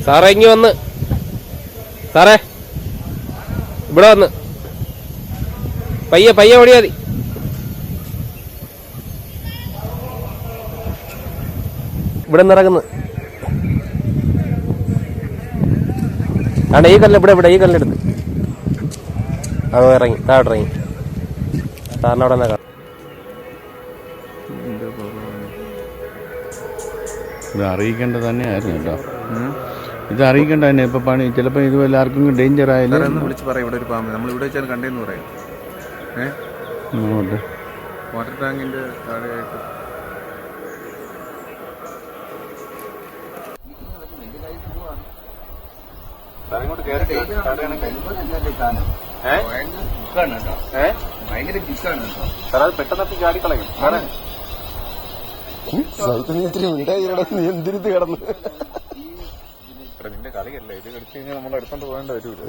സാറേ ഇങ്ങി വന്ന്, സാറേ ഇവിടെ വന്ന് പയ്യെ ഓടിയാ മതി. ഇവിടെ നിന്ന് ഇറങ്ങുന്നു. ആണ്ട ഈ കല്ല് ഇവിടെ ഈ കല്ലെടുത്ത് അത് ഇറങ്ങി താഴോട്ട് ഇറങ്ങി. സാറിന് അവിടെ നിന്നാ ഇത് അറിയിക്കേണ്ടത് തന്നെയായിരുന്നു കേട്ടോ. ഇത് അറിയിക്കേണ്ട തന്നെ. ഇപ്പൊ പണി ചിലപ്പോ ഇത് എല്ലാവർക്കും ഡേഞ്ചർ ആയാലും വിളിച്ച് പറയാം. ഇവിടെ ഒരു പാമ്പ് നമ്മൾ ഇവിടെ വെച്ചാൽ കണ്ടേന്ന് പറയാം. വാട്ടർ ടാങ്കിന്റെ താഴെയായിട്ട് ഭയങ്കര ജിക്കാണ് കേട്ടോ. സാർ അത് പെട്ടെന്ന് ചാടിക്കളയും. എന്തിരുത്ത് കിടന്നു നിന്റെ കളിയല്ലേ ഇത്, കളിച്ചു കഴിഞ്ഞാൽ നമ്മൾ എടുത്തോണ്ട് പോകേണ്ട വരൂല.